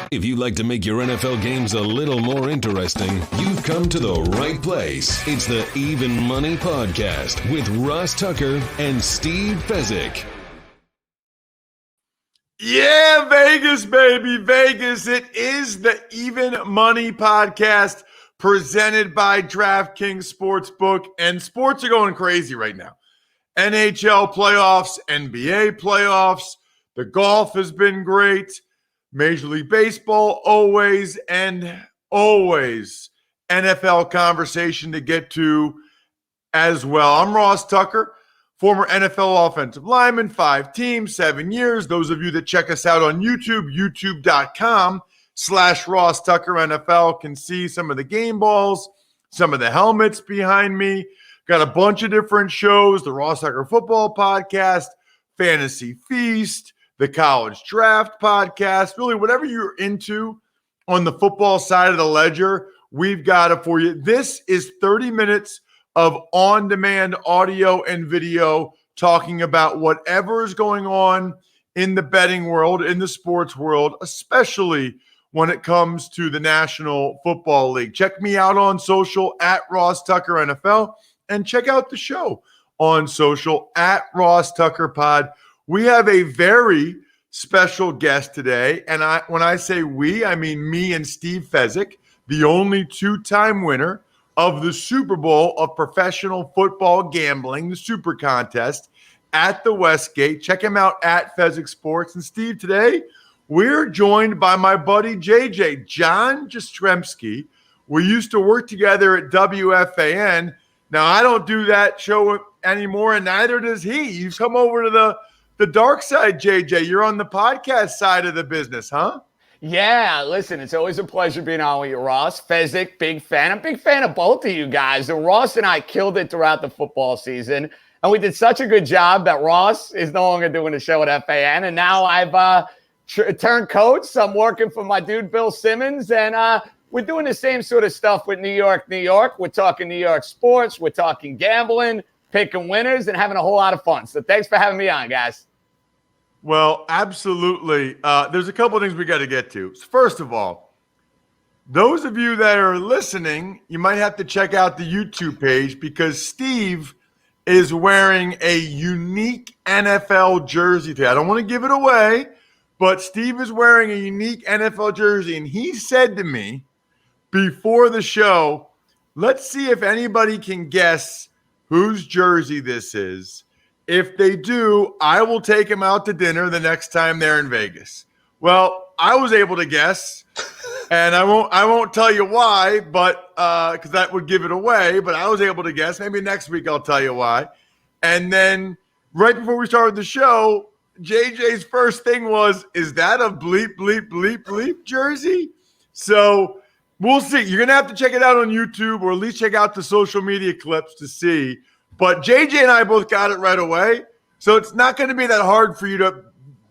If you'd like to make your NFL games a little more interesting, you've come to the right place. It's the Even Money Podcast with Ross Tucker and Steve Fezzik. Yeah, Vegas, baby, Vegas. It is the Even Money Podcast presented by DraftKings Sportsbook, and sports are going crazy right now. NHL playoffs, NBA playoffs, the golf has been great. Major League Baseball, always and always NFL conversation to get to as well. I'm Ross Tucker, former NFL offensive lineman, 5 teams, 7 years. Those of you that check us out on YouTube, youtube.com/Ross Tucker NFL can see some of the game balls, some of the helmets behind me. Got a bunch of different shows, the Ross Tucker Football Podcast, Fantasy Feast, the College Draft Podcast, really whatever you're into on the football side of the ledger, we've got it for you. This is 30 minutes of on-demand audio and video talking about whatever is going on in the betting world, in the sports world, especially when it comes to the National Football League. Check me out on social at Ross Tucker NFL and check out the show on social at Ross Tucker Pod. We have a very special guest today, and when I say we, I mean me and Steve Fezzik, the only 2-time winner of the Super Bowl of professional football gambling, the Super Contest at the Westgate. Check him out at Fezzik Sports. And Steve, today we're joined by my buddy JJ, John Jastremski. We used to work together at WFAN. Now, I don't do that show anymore, and neither does he. You've come over to the dark side, JJ. You're on the podcast side of the business, huh? Yeah, listen, it's always a pleasure being on with you, Ross. Fezzik, big fan. I'm a big fan of both of you guys. And Ross and I killed it throughout the football season. And we did such a good job that Ross is no longer doing the show at FAN. And now I've turned coach. So I'm working for my dude, Bill Simmons. And we're doing the same sort of stuff with New York, New York. We're talking New York sports. We're talking gambling, picking winners, and having a whole lot of fun. So thanks for having me on, guys. Well, absolutely. There's a couple of things we got to get to. First of all, those of you that are listening, you might have to check out the YouTube page because Steve is wearing a unique NFL jersey today. I don't want to give it away, but Steve is wearing a unique NFL jersey, and he said to me before the show, let's see if anybody can guess whose jersey this is. If they do, I will take him out to dinner the next time they're in Vegas. Well, I was able to guess, and I won't tell you why, but because that would give it away. But I was able to guess. Maybe next week I'll tell you why. And then right before we started the show, JJ's first thing was, "Is that a bleep bleep bleep bleep jersey?" So we'll see. You're gonna have to check it out on YouTube, or at least check out the social media clips to see. But JJ and I both got it right away, so it's not going to be that hard for you to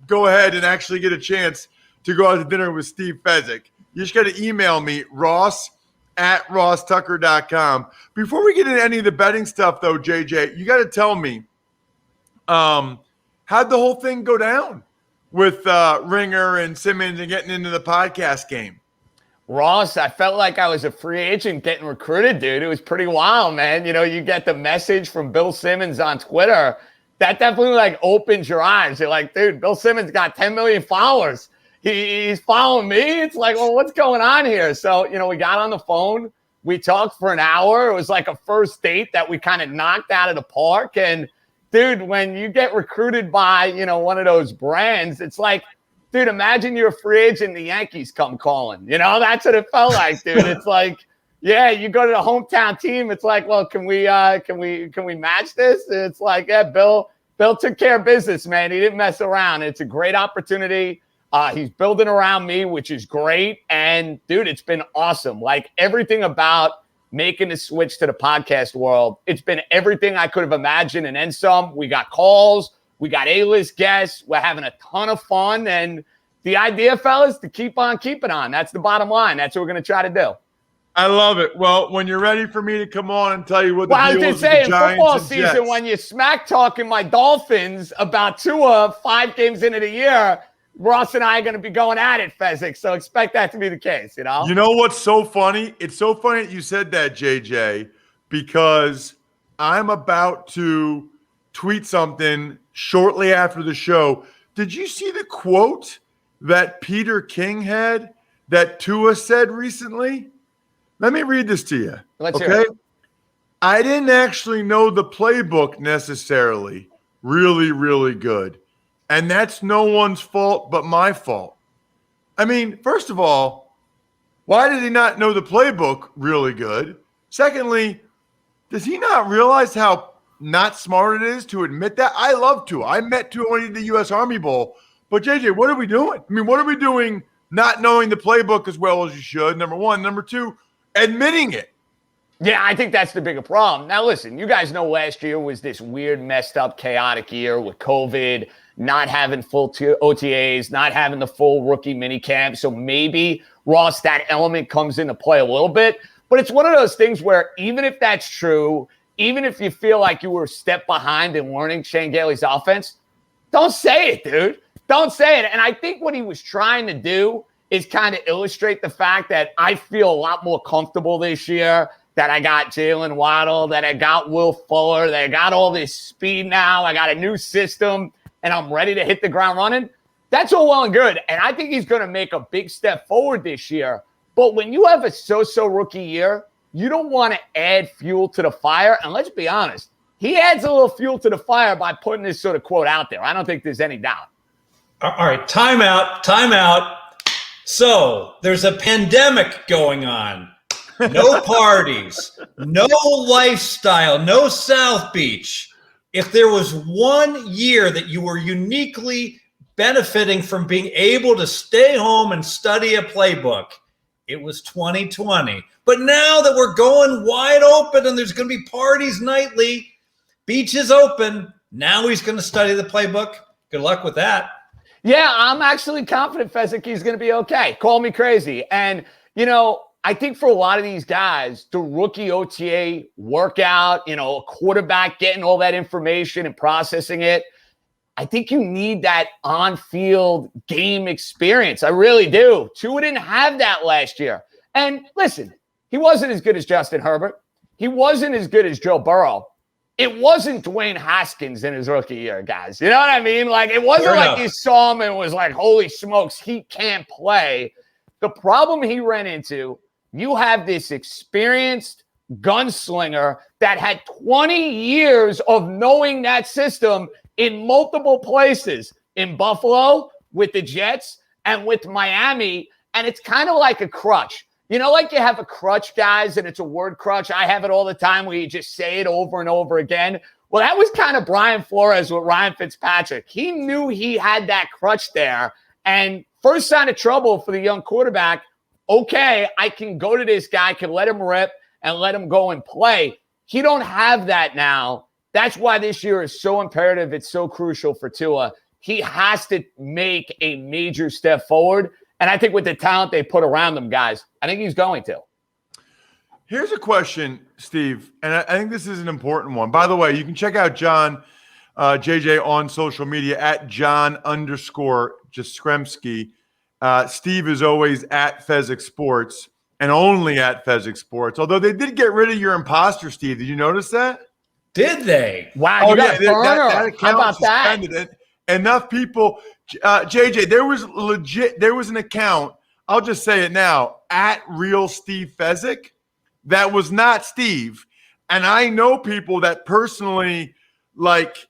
go ahead and actually get a chance to go out to dinner with Steve Fezzik. You just got to email me, ross@rosstucker.com. Before we get into any of the betting stuff, though, JJ, you got to tell me, how'd the whole thing go down with Ringer and Simmons and getting into the podcast game? Ross, I felt like I was a free agent getting recruited, dude. It was pretty wild, man. You know, you get the message from Bill Simmons on Twitter. That definitely, opens your eyes. You're like, dude, Bill Simmons got 10 million followers. He's following me. It's like, well, what's going on here? So, we got on the phone. We talked for an hour. It was like a first date that we kind of knocked out of the park. And, dude, when you get recruited by, one of those brands, it's like, dude, imagine you're a free agent and the Yankees come calling. That's what it felt like, dude. It's like, yeah, you go to the hometown team. It's like, well, can we match this? It's like, yeah, Bill took care of business, man. He didn't mess around. It's a great opportunity. He's building around me, which is great. And dude, it's been awesome. Like everything about making the switch to the podcast world, it's been everything I could have imagined and then some. We got calls. We got A-list guests. We're having a ton of fun. And the idea, fellas, to keep on keeping on. That's the bottom line. That's what we're going to try to do. I love it. Well, when you're ready for me to come on and tell you what the deal is with the Giants in football season, Jets. when you smack talking my Dolphins about 2 of 5 games into the year, Ross and I are going to be going at it, Fezzik. So expect that to be the case, you know? You know what's so funny? It's so funny that you said that, JJ, because I'm about to tweet something shortly after the show. Did you see the quote that Peter King had that Tua said recently? Let me read this to you. Let's hear it. I didn't actually know the playbook necessarily. Really, really good. And that's no one's fault but my fault. I mean, first of all, why did he not know the playbook really good? Secondly, does he not realize how not smart it is to admit that? I love Tua. I met Tua when he did the U.S. Army Bowl. But, JJ, what are we doing? I mean, what are we doing not knowing the playbook as well as you should, number one? Number two, admitting it. Yeah, I think that's the bigger problem. Now, listen, you guys know last year was this weird, messed up, chaotic year with COVID, not having full OTAs, not having the full rookie minicamp. So maybe, Ross, that element comes into play a little bit. But it's one of those things where even if that's true, even if you feel like you were a step behind in learning Shane Gailey's offense, don't say it, dude. Don't say it. And I think what he was trying to do is kind of illustrate the fact that I feel a lot more comfortable this year, that I got Jalen Waddle, that I got Will Fuller, that I got all this speed now, I got a new system, and I'm ready to hit the ground running. That's all well and good. And I think he's going to make a big step forward this year. But when you have a so-so rookie year, you don't want to add fuel to the fire. And let's be honest, he adds a little fuel to the fire by putting this sort of quote out there. I don't think there's any doubt. All right, time out. So there's a pandemic going on. No parties, no lifestyle, no South Beach. If there was 1 year that you were uniquely benefiting from being able to stay home and study a playbook, it was 2020. But now that we're going wide open and there's going to be parties nightly, beach is open, now he's going to study the playbook. Good luck with that. Yeah, I'm actually confident Fezzik is going to be okay. Call me crazy. And, you know, I think for a lot of these guys, the rookie OTA workout, you know, a quarterback getting all that information and processing it, I think you need that on-field game experience. I really do. Tua didn't have that last year. And listen, he wasn't as good as Justin Herbert. He wasn't as good as Joe Burrow. It wasn't Dwayne Haskins in his rookie year, guys. You know what I mean? Like, it wasn't like you saw him and was like, holy smokes, he can't play. The problem he ran into, you have this experienced gunslinger that had 20 years of knowing that system in multiple places, in Buffalo, with the Jets, and with Miami. And it's kind of like a crutch. You know, like you have a crutch, guys, and it's a word crutch. I have it all the time where you just say it over and over again. Well, that was kind of Brian Flores with Ryan Fitzpatrick. He knew he had that crutch there. And first sign of trouble for the young quarterback, okay, I can go to this guy, can let him rip and let him go and play. He don't have that now. That's why this year is so imperative. It's so crucial for Tua. He has to make a major step forward. And I think with the talent they put around them, guys, I think he's going to. Here's a question, Steve, and I think this is an important one. By the way, you can check out John JJ on social media at John_Jastremski. Steve is always at Fezzik Sports and only at Fezzik Sports. Although they did get rid of your impostor, Steve. Did you notice that? Did they? Wow, you got a burner. That account How about that? Enough people. JJ, there was an account, I'll just say it now, at Real Steve Fezzik. That was not Steve. And I know people that personally like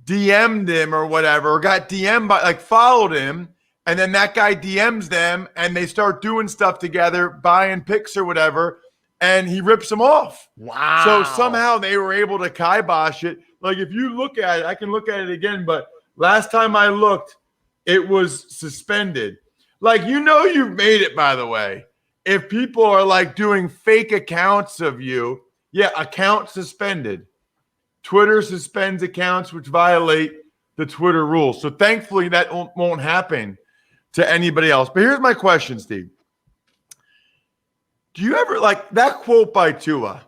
DM'd him or whatever, or got DM'd by, like, followed him. And then that guy DMs them and they start doing stuff together, buying picks or whatever. And he rips them off. Wow. So somehow they were able to kibosh it. Like, if you look at it, I can look at it again, but last time I looked, it was suspended. Like, you know, you've made it, by the way. If people are like doing fake accounts of you, yeah, account suspended. Twitter suspends accounts which violate the Twitter rules. So thankfully that won't happen to anybody else. But here's my question, Steve. Do you ever, like, that quote by Tua,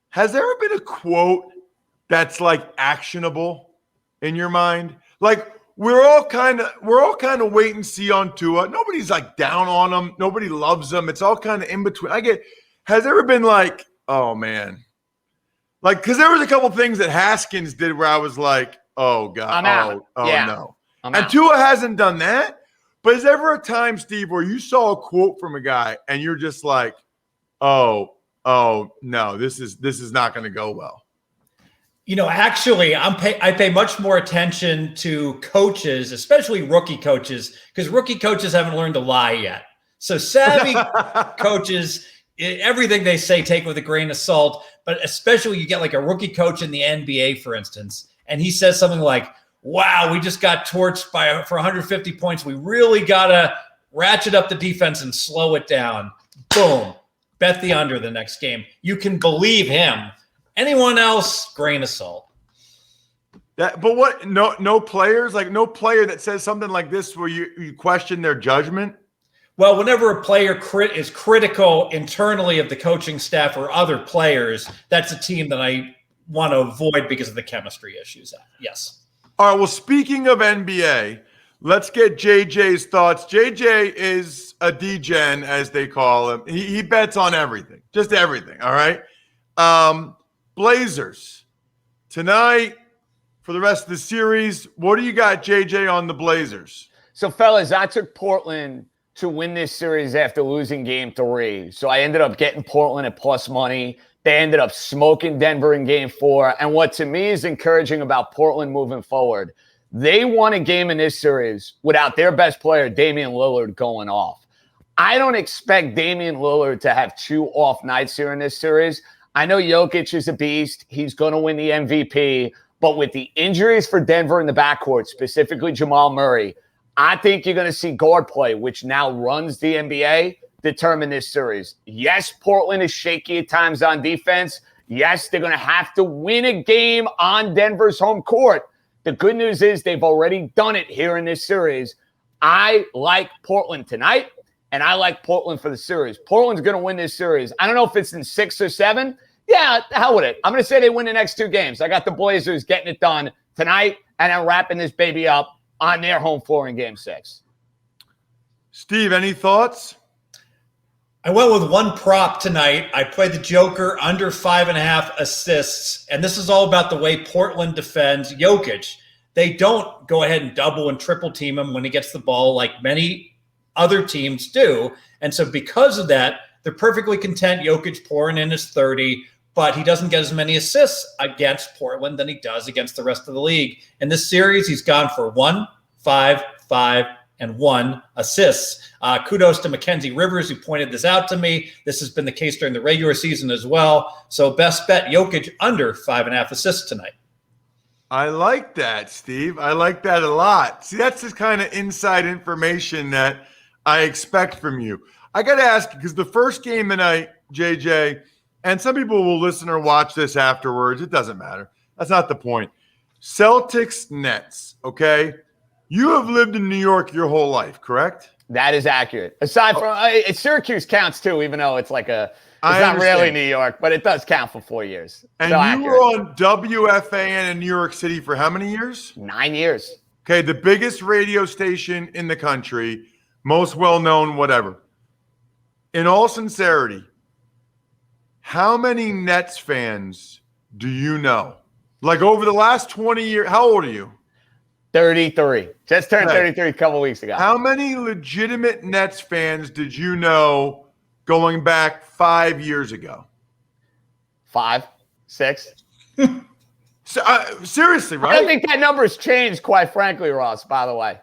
has there ever been a quote that's like actionable in your mind? Like, we're all kind of wait and see on Tua. Nobody's like down on him. Nobody loves him. It's all kind of in between. Has there ever been like, oh man, like, because there was a couple things that Haskins did where I was like, oh god, I'm out. No, and Tua hasn't done that. But is there ever a time, Steve, where you saw a quote from a guy and you're just like, oh no, this is not going to go well? Actually, I pay much more attention to coaches, especially rookie coaches, because rookie coaches haven't learned to lie yet. So savvy coaches, everything they say, take with a grain of salt. But especially you get like a rookie coach in the NBA, for instance, and he says something like, wow, we just got torched for 150 points. We really got to ratchet up the defense and slow it down. Boom. Bet the under the next game. You can believe him. Anyone else, grain of salt. But what? No players, like no player that says something like this where you question their judgment? Well, whenever a player is critical internally of the coaching staff or other players, that's a team that I want to avoid because of the chemistry issues. Yes. All right, well, speaking of NBA, let's get JJ's thoughts. JJ is a D-gen, as they call him. He bets on everything, just everything, all right? Blazers, tonight, for the rest of the series, what do you got, JJ, on the Blazers? So, fellas, I took Portland to win this series after losing game 3. So I ended up getting Portland at plus money. They ended up smoking Denver in game 4. And what to me is encouraging about Portland moving forward, they won a game in this series without their best player, Damian Lillard, going off. I don't expect Damian Lillard to have 2 off nights here in this series. I know Jokic is a beast. He's going to win the MVP. But with the injuries for Denver in the backcourt, specifically Jamal Murray, I think you're going to see guard play, which now runs the NBA, determine this series. Yes, Portland is shaky at times on defense. Yes, they're going to have to win a game on Denver's home court. The good news is they've already done it here in this series. I like Portland tonight, and I like Portland for the series. Portland's going to win this series. I don't know if it's in 6 or 7. Yeah, hell with it. I'm going to say they win the next 2 games. I got the Blazers getting it done tonight and then wrapping this baby up on their home floor in game 6. Steve, any thoughts? I went with one prop tonight. I played the Joker under 5.5 assists, and this is all about the way Portland defends Jokic. They don't go ahead and double and triple team him when he gets the ball like many other teams do. And so because of that, they're perfectly content Jokic pouring in his 30, but he doesn't get as many assists against Portland than he does against the rest of the league. In this series, he's gone for 1, 5, 5, and 1 assists. Kudos to Mackenzie Rivers, who pointed this out to me. This has been the case during the regular season as well. So best bet, Jokic under 5.5 assists tonight. I like that, Steve. I like that a lot. See, that's the kind of inside information that I expect from you. I got to ask you, because the first game tonight, JJ, and some people will listen or watch this afterwards. It doesn't matter. That's not the point. Celtics Nets, okay? You have lived in New York your whole life, correct? That is accurate. Aside from Syracuse counts too, even though it's like it's not really New York, but it does count for 4 years. And you were on WFAN in New York City for how many years? 9 years. Okay, the biggest radio station in the country, most well-known, whatever. In all sincerity, how many Nets fans do you know? Like over the last 20 years, how old are you? 33. Just turned 33 a couple weeks ago. How many legitimate Nets fans did you know going back 5 years ago? 5, 6. So, seriously, right? I don't think that number's changed, quite frankly, Ross, by the way.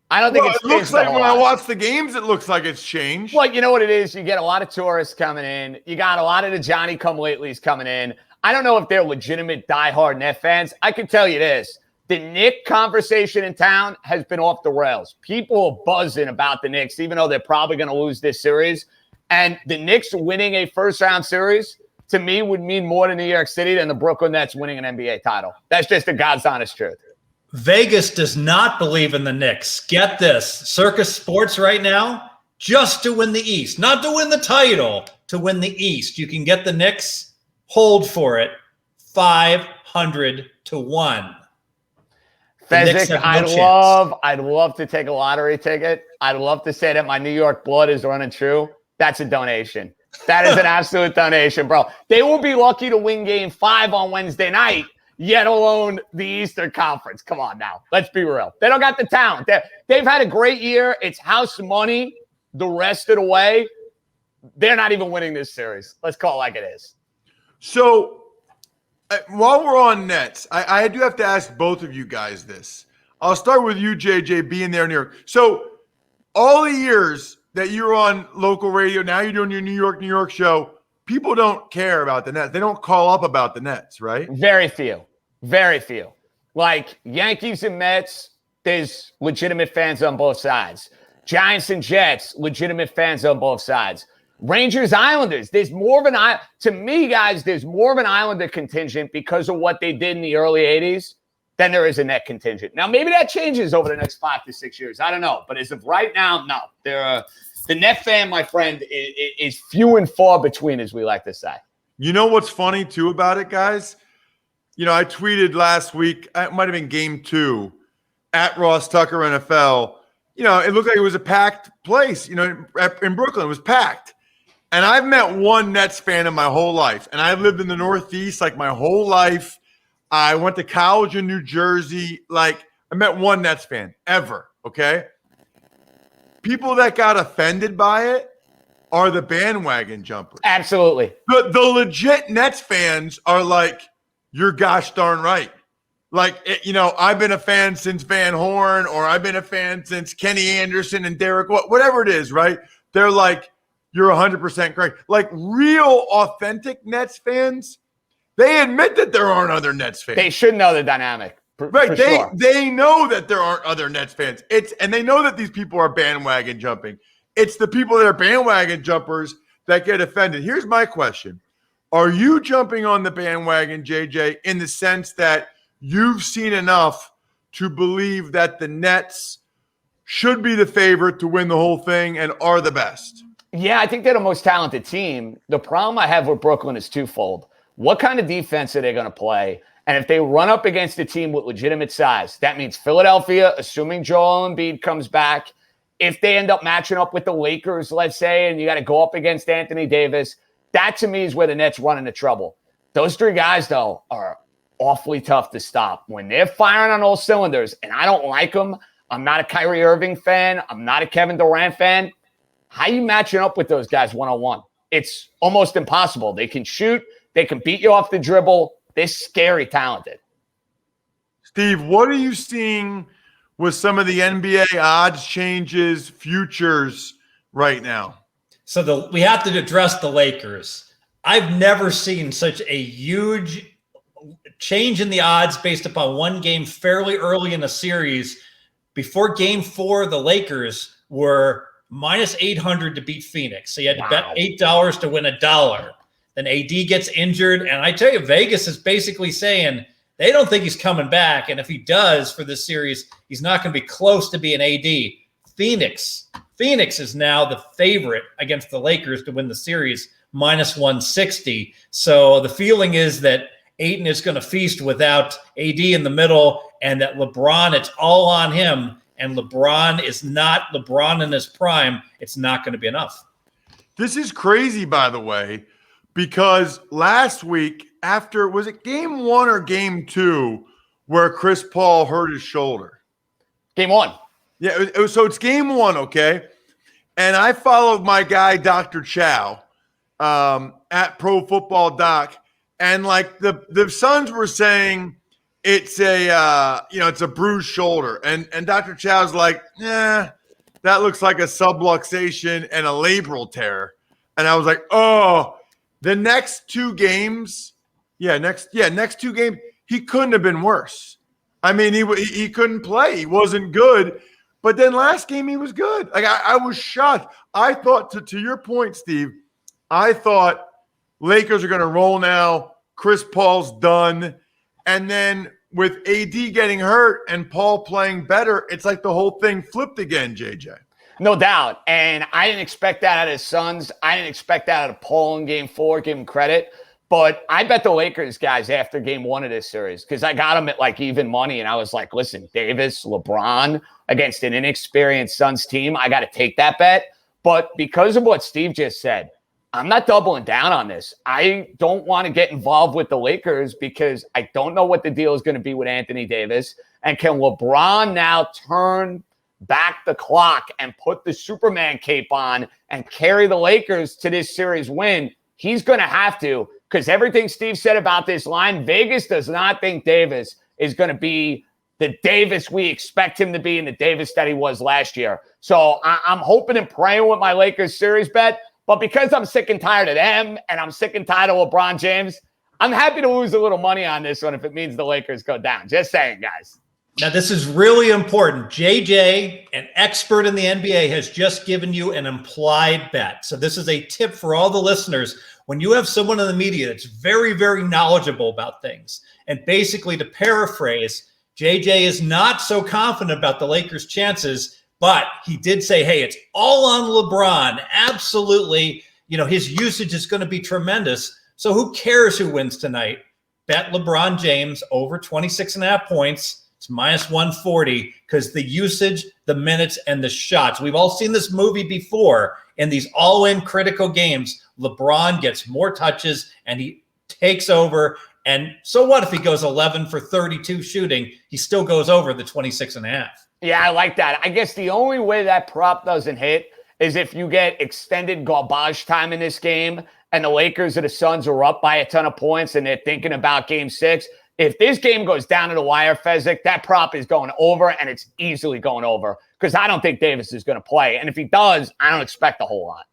I don't think it's changed. It looks like when I watch the games, it looks like it's changed. Well, you know what it is? You get a lot of tourists coming in. You got a lot of the Johnny-come-latelys coming in. I don't know if they're legitimate diehard Net fans. I can tell you this. The Knicks conversation in town has been off the rails. People are buzzing about the Knicks, even though they're probably going to lose this series. And the Knicks winning a first-round series, to me, would mean more to New York City than the Brooklyn Nets winning an NBA title. That's just the God's honest truth. Vegas does not believe in the Knicks. Get this. Circus Sports right now, just to win the East. Not to win the title, to win the East. You can get the Knicks. Hold for it. 500 to 1. Fezzik, I'd love to take a lottery ticket. I'd love to say that my New York blood is running true. That's a donation. That is an absolute donation, bro. They will be lucky to win Game 5 on Wednesday night, yet alone the Eastern Conference. Come on now. Let's be real. They don't got the talent. They've had a great year. It's house money the rest of the way. They're not even winning this series. Let's call it like it is. So while we're on Nets, I do have to ask both of you guys this. I'll start with you, JJ, being there in New York. So all the years that you're on local radio, now you're doing your New York show, people don't care about the Nets. They don't call up about the Nets, right? Very few. Very few. Like Yankees and Mets, there's legitimate fans on both sides. Giants and Jets, legitimate fans on both sides. Rangers, Islanders, there's more of an to me, guys, there's more of an Islander contingent because of what they did in the early 80s than there is a net contingent. Now, maybe that changes over the next 5 to 6 years. I don't know. But as of right now, no. The net fan, my friend, is few and far between, as we like to say. You know what's funny, too, about it, guys? I tweeted last week, it might have been Game 2, at Ross Tucker NFL. It looked like it was a packed place. In Brooklyn, it was packed. And I've met one Nets fan in my whole life. And I've lived in the Northeast like my whole life. I went to college in New Jersey. Like, I met one Nets fan ever, okay? People that got offended by it are the bandwagon jumpers. Absolutely. The legit Nets fans are like, you're gosh darn right. Like, I've been a fan since Van Horn, or I've been a fan since Kenny Anderson and Derek, whatever it is, right? They're like, you're 100% correct. Like, real, authentic Nets fans, they admit that there aren't other Nets fans. They should know the dynamic. Right. They know that there aren't other Nets fans. And they know that these people are bandwagon jumping. It's the people that are bandwagon jumpers that get offended. Here's my question. Are you jumping on the bandwagon, JJ, in the sense that you've seen enough to believe that the Nets should be the favorite to win the whole thing and are the best? Yeah, I think they're the most talented team. The problem I have with Brooklyn is twofold. What kind of defense are they going to play? And if they run up against a team with legitimate size, that means Philadelphia, assuming Joel Embiid comes back. If they end up matching up with the Lakers, let's say, and you got to go up against Anthony Davis, that to me is where the Nets run into trouble. Those three guys, though, are awfully tough to stop. When they're firing on all cylinders, and I don't like them, I'm not a Kyrie Irving fan. I'm not a Kevin Durant fan. How you matching up with those guys one-on-one? It's almost impossible. They can shoot. They can beat you off the dribble. They're scary talented. Steve, what are you seeing with some of the NBA odds changes, futures right now? So we have to address the Lakers. I've never seen such a huge change in the odds based upon one game fairly early in the series. Before Game 4, the Lakers were minus 800 to beat Phoenix. So you had to bet $8 to win $1. Then AD gets injured. And I tell you, Vegas is basically saying they don't think he's coming back. And if he does for this series, he's not going to be close to being AD. Phoenix is now the favorite against the Lakers to win the series, minus 160. So the feeling is that Ayton is going to feast without AD in the middle, and that LeBron, it's all on him. And LeBron is not LeBron in his prime. It's not going to be enough. This is crazy, by the way, because last week, after, was it Game 1 or Game 2, where Chris Paul hurt his shoulder? Game 1. Yeah, so it's Game 1, okay? And I followed my guy, Dr. Chow, at Pro Football Doc, and like the Suns were saying it's a bruised shoulder, and Dr. Chow's like, that looks like a subluxation and a labral tear, and I was like, oh, the next two games, next two games, he couldn't have been worse. I mean, he couldn't play, he wasn't good. But then last game, he was good. Like, I was shocked. I thought, to your point, Steve, I thought Lakers are going to roll now. Chris Paul's done. And then with AD getting hurt and Paul playing better, it's like the whole thing flipped again, JJ. No doubt. And I didn't expect that out of his Suns. I didn't expect that out of Paul in Game 4. Give him credit. But I bet the Lakers guys after game 1 of this series, because I got them at like even money. And I was like, listen, Davis, LeBron against an inexperienced Suns team, I got to take that bet. But because of what Steve just said, I'm not doubling down on this. I don't want to get involved with the Lakers because I don't know what the deal is going to be with Anthony Davis. And can LeBron now turn back the clock and put the Superman cape on and carry the Lakers to this series win? He's going to have to, because everything Steve said about this line, Vegas does not think Davis is going to be the Davis we expect him to be and the Davis that he was last year. So I'm hoping and praying with my Lakers series bet. But because I'm sick and tired of them and I'm sick and tired of LeBron James, I'm happy to lose a little money on this one if it means the Lakers go down. Just saying, guys. Now, this is really important. JJ, an expert in the NBA, has just given you an implied bet. So this is a tip for all the listeners. When you have someone in the media that's very, very knowledgeable about things, and basically to paraphrase, JJ is not so confident about the Lakers' chances, but he did say, hey, it's all on LeBron. Absolutely. His usage is going to be tremendous. So who cares who wins tonight? Bet LeBron James over 26.5 points. It's minus 140 because the usage, the minutes, and the shots. We've all seen this movie before. In these all-in critical games, LeBron gets more touches and he takes over. And so what if he goes 11 for 32 shooting? He still goes over the 26.5. Yeah, I like that. I guess the only way that prop doesn't hit is if you get extended garbage time in this game and the Lakers or the Suns are up by a ton of points and they're thinking about game 6. If this game goes down to the wire, Fezzik, that prop is going over, and it's easily going over because I don't think Davis is going to play. And if he does, I don't expect a whole lot.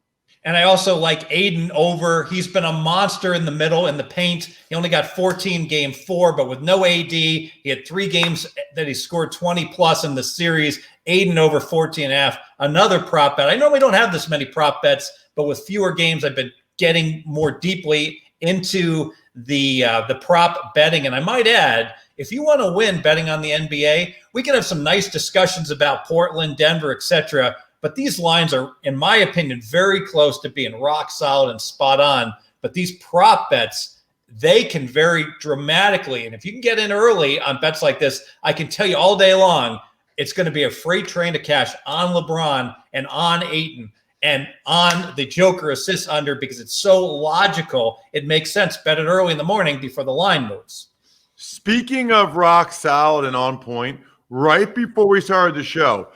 And I also like Aiden over. He's been a monster in the middle, in the paint. He only got 14 game 4, but with no AD, he had 3 games that he scored 20-plus in the series. Aiden over 14.5. Another prop bet. I normally don't have this many prop bets, but with fewer games, I've been getting more deeply into the prop betting. And I might add, if you want to win betting on the NBA, we can have some nice discussions about Portland, Denver, etc. But these lines are, in my opinion, very close to being rock solid and spot on. But these prop bets, they can vary dramatically. And if you can get in early on bets like this, I can tell you all day long, it's going to be a freight train to cash on LeBron and on Ayton and on the Joker assist under because it's so logical. It makes sense. Bet it early in the morning before the line moves. Speaking of rock solid and on point, right before we started the show,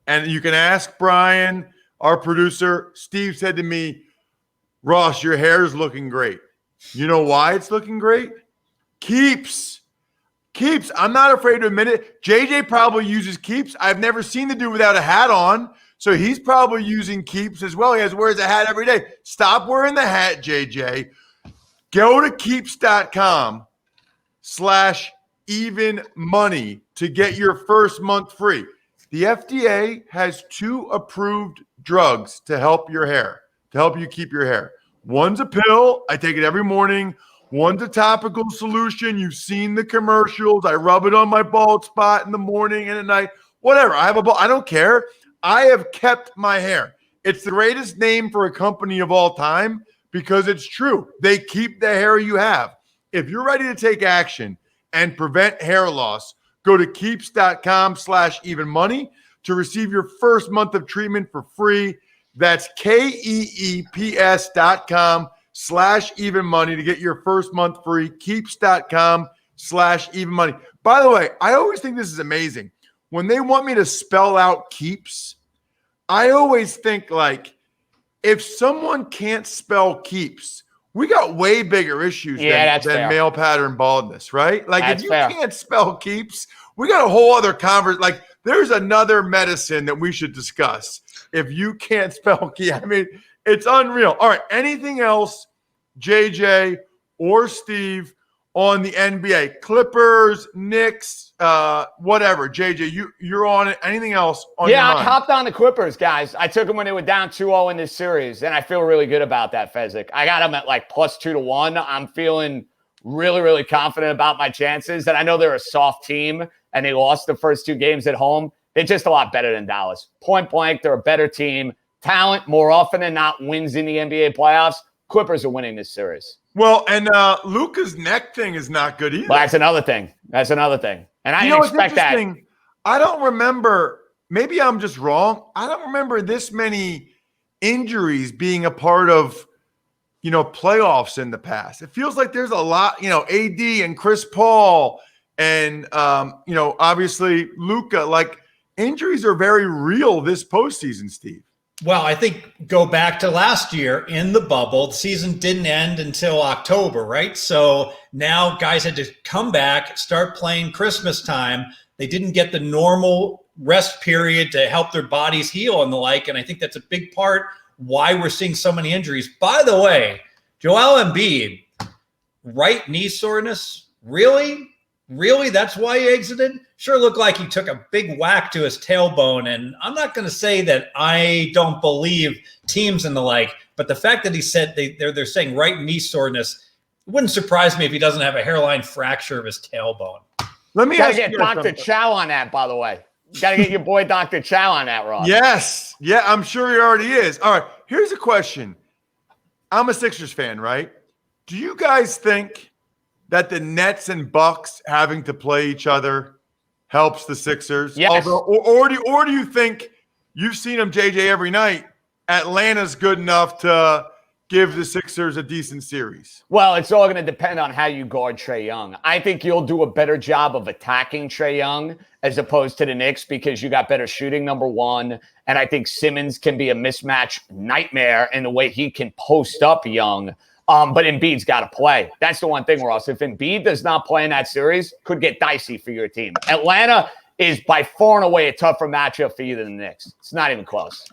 and you can ask Brian, our producer, Steve said to me, Ross, your hair is looking great. You know why it's looking great? Keeps. I'm not afraid to admit it. JJ probably uses Keeps. I've never seen the dude without a hat on. So he's probably using Keeps as well. He wears a hat every day. Stop wearing the hat, JJ. Go to keeps.com/evenmoney to get your first month free. The FDA has 2 approved drugs to help your hair, to help you keep your hair. One's a pill. I take it every morning. One's a topical solution. You've seen the commercials. I rub it on my bald spot in the morning and at night. Whatever. I have a bald. I don't care. I have kept my hair. It's the greatest name for a company of all time because it's true. They keep the hair you have. If you're ready to take action and prevent hair loss, go to keeps.com/evenmoney to receive your first month of treatment for free. That's keeps.com/evenmoney to get your first month free. Keeps.com/evenmoney. By the way, I always think this is amazing. When they want me to spell out Keeps, I always think like if someone can't spell Keeps, we got way bigger issues than male pattern baldness, right? Like if you can't spell Keeps, we got a whole other conversation. Like there's another medicine that we should discuss. If you can't spell Keeps, I mean, it's unreal. All right, anything else, JJ or Steve, on the NBA? Clippers, Knicks, whatever. JJ, you're on it. Anything else on your mind? I hopped on the Clippers, guys. I took them when they were down 2-0 in this series, and I feel really good about that, Fezzik. I got them at like plus 2-1. I'm feeling really, really confident about my chances. And I know they're a soft team, and they lost the first 2 games at home. They're just a lot better than Dallas. Point blank, they're a better team. Talent, more often than not, wins in the NBA playoffs. Clippers are winning this series. Well, and Luka's neck thing is not good either. Well, that's another thing. And I didn't expect that. I don't remember. Maybe I'm just wrong. I don't remember this many injuries being a part of, playoffs in the past. It feels like there's a lot, AD and Chris Paul and, obviously Luka. Like, injuries are very real this postseason, Steve. Well, I think go back to last year in the bubble. The season didn't end until October, right? So now guys had to come back, start playing Christmas time. They didn't get the normal rest period to help their bodies heal and the like. And I think that's a big part why we're seeing so many injuries. By the way, Joel Embiid, right knee soreness, really? Really? That's why he exited? Sure looked like he took a big whack to his tailbone. And I'm not going to say that I don't believe teams and the like, but the fact that he said they're saying right knee soreness, it wouldn't surprise me if he doesn't have a hairline fracture of his tailbone. Let me ask you get Dr. Chow on that, by the way. You got to get your boy Dr. Chow on that, Ross. Yes. Yeah, I'm sure he already is. All right, here's a question. I'm a Sixers fan, right? Do you guys think that the Nets and Bucks having to play each other helps the Sixers? Yes. Or do you think, you've seen them, JJ, every night, Atlanta's good enough to give the Sixers a decent series? Well, it's all going to depend on how you guard Trae Young. I think you'll do a better job of attacking Trae Young as opposed to the Knicks because you got better shooting, number one. And I think Simmons can be a mismatch nightmare in the way he can post up Young. But Embiid's got to play. That's the one thing, Ross. If Embiid does not play in that series, could get dicey for your team. Atlanta is by far and away a tougher matchup for you than the Knicks. It's not even close.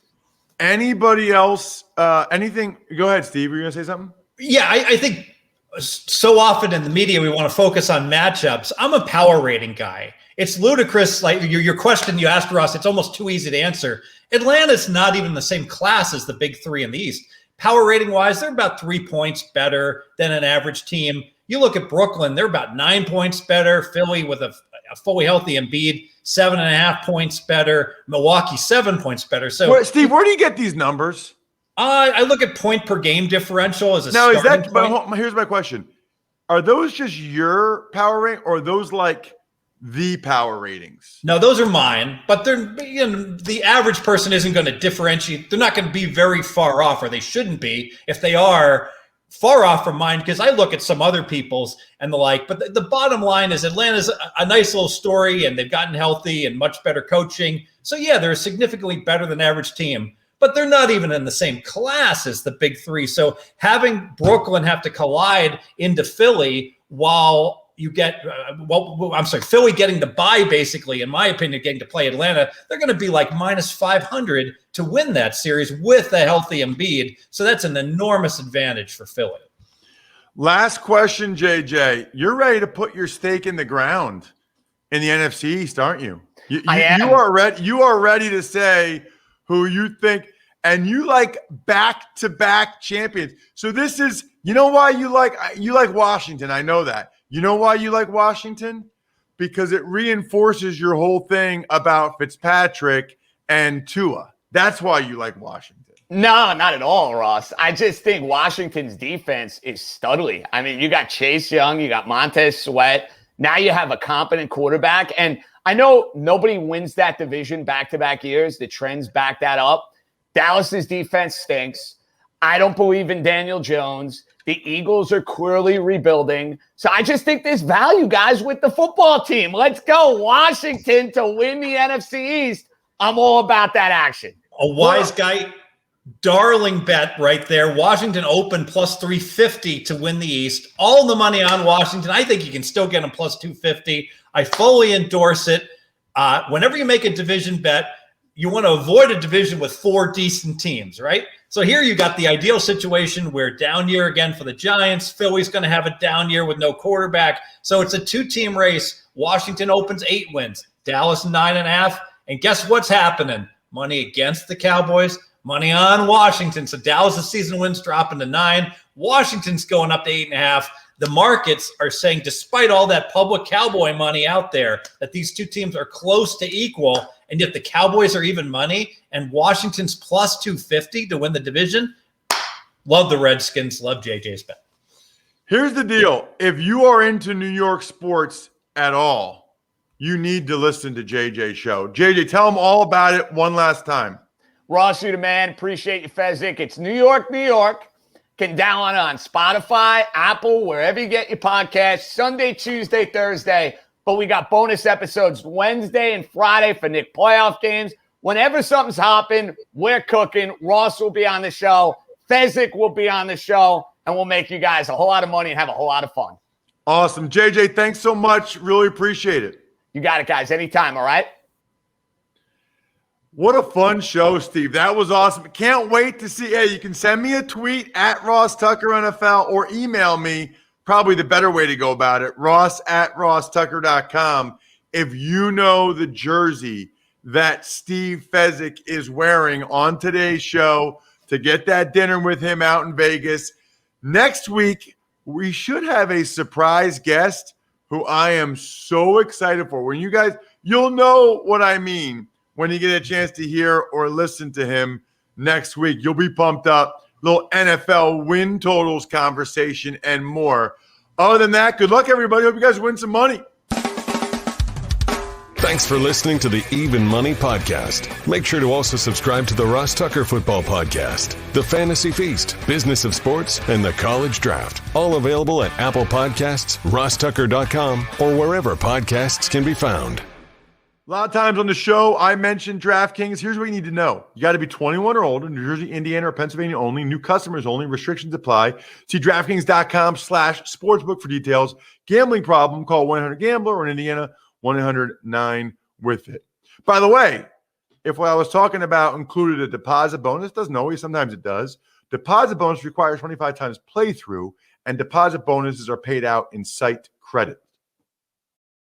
Anybody else? Anything? Go ahead, Steve. Were you going to say something? Yeah, I think so often in the media we want to focus on matchups. I'm a power rating guy. It's ludicrous. Like your question you asked, Ross, it's almost too easy to answer. Atlanta's not even the same class as the big three in the East. Power rating wise, they're about 3 points better than an average team. You look at Brooklyn, they're about 9 points better. Philly with a fully healthy Embiid, 7.5 points better. Milwaukee, 7 points better. So, Steve, where do you get these numbers? I look at point per game differential as a now. Is that? point. Here's my question: are those just your power rating, or are those like the power ratings? No, those are mine, but they're the average person isn't going to differentiate. They're not going to be very far off, or they shouldn't be. If they are far off from mine, because I look at some other people's and the like. But the bottom line is Atlanta's a nice little story, and they've gotten healthy and much better coaching. So yeah, they're a significantly better than average team, but they're not even in the same class as the big three. So having Brooklyn have to collide into Philly while you get, Philly getting the bye, basically, in my opinion, getting to play Atlanta, they're going to be like minus 500 to win that series with a healthy Embiid. So that's an enormous advantage for Philly. Last question, JJ. You're ready to put your stake in the ground in the NFC East, aren't you? I am. You are ready to say who you think, and you like back-to-back champions. So this is, you know why you like Washington. I know that. You know why you like Washington? Because it reinforces your whole thing about Fitzpatrick and Tua. That's why you like Washington. No, not at all, Ross. I just think Washington's defense is studly. I mean, you got Chase Young, you got Montez Sweat. Now you have a competent quarterback. And I know nobody wins that division back-to-back years. The trends back that up. Dallas's defense stinks. I don't believe in Daniel Jones. The Eagles are clearly rebuilding. So I just think there's value, guys, with the football team. Let's go. Washington to win the NFC East. I'm all about that action. A wise guy, darling bet right there. Washington open plus 350 to win the East. All the money on Washington. I think you can still get them plus 250. I fully endorse it. Whenever you make a division bet, you want to avoid a division with 4 decent teams, right? So here you got the ideal situation where down year again for the Giants. Philly's going to have a down year with no quarterback. So it's a 2-team race. Washington opens 8 wins. Dallas 9.5. And guess what's happening? Money against the Cowboys, money on Washington. So Dallas' season wins dropping to 9. Washington's going up to 8.5. The markets are saying, despite all that public Cowboy money out there, that these two teams are close to equal. And yet the Cowboys are even money and Washington's plus 250 to win the division. Love the Redskins. Love JJ's bet. Here's the deal. If you are into New York sports at all, you need to listen to JJ's show. JJ, tell them all about it one last time. Ross, you the man. Appreciate you, Fezzik. It's New York, New York. Can download it on Spotify, Apple, wherever you get your podcasts, Sunday, Tuesday, Thursday. But we got bonus episodes Wednesday and Friday for Knicks playoff games. Whenever something's hopping, we're cooking. Ross will be on the show. Fezzik will be on the show. And we'll make you guys a whole lot of money and have a whole lot of fun. Awesome. JJ, thanks so much. Really appreciate it. You got it, guys. Anytime, all right? What a fun show, Steve. That was awesome. Can't wait to see. Hey, you can send me a tweet at Ross Tucker NFL or email me. Probably the better way to go about it. Ross@rosstucker.com. If you know the jersey that Steve Fezzik is wearing on today's show to get that dinner with him out in Vegas. Next week, we should have a surprise guest who I am so excited for. When you guys, you'll know what I mean when you get a chance to hear or listen to him next week. You'll be pumped up. Little NFL win totals conversation and more. Other than that, good luck, everybody. Hope you guys win some money. Thanks for listening to the Even Money Podcast. Make sure to also subscribe to the Ross Tucker Football Podcast, the Fantasy Feast, Business of Sports, and the College Draft. All available at Apple Podcasts, rosstucker.com, or wherever podcasts can be found. A lot of times on the show, I mentioned DraftKings. Here's what you need to know. You got to be 21 or older, New Jersey, Indiana, or Pennsylvania only. New customers only. Restrictions apply. See DraftKings.com/sportsbook for details. Gambling problem, call 1-800-GAMBLER, or in Indiana, 1-800-9-WITH-IT. By the way, if what I was talking about included a deposit bonus, doesn't always, sometimes it does. Deposit bonus requires 25 times playthrough, and deposit bonuses are paid out in site credit.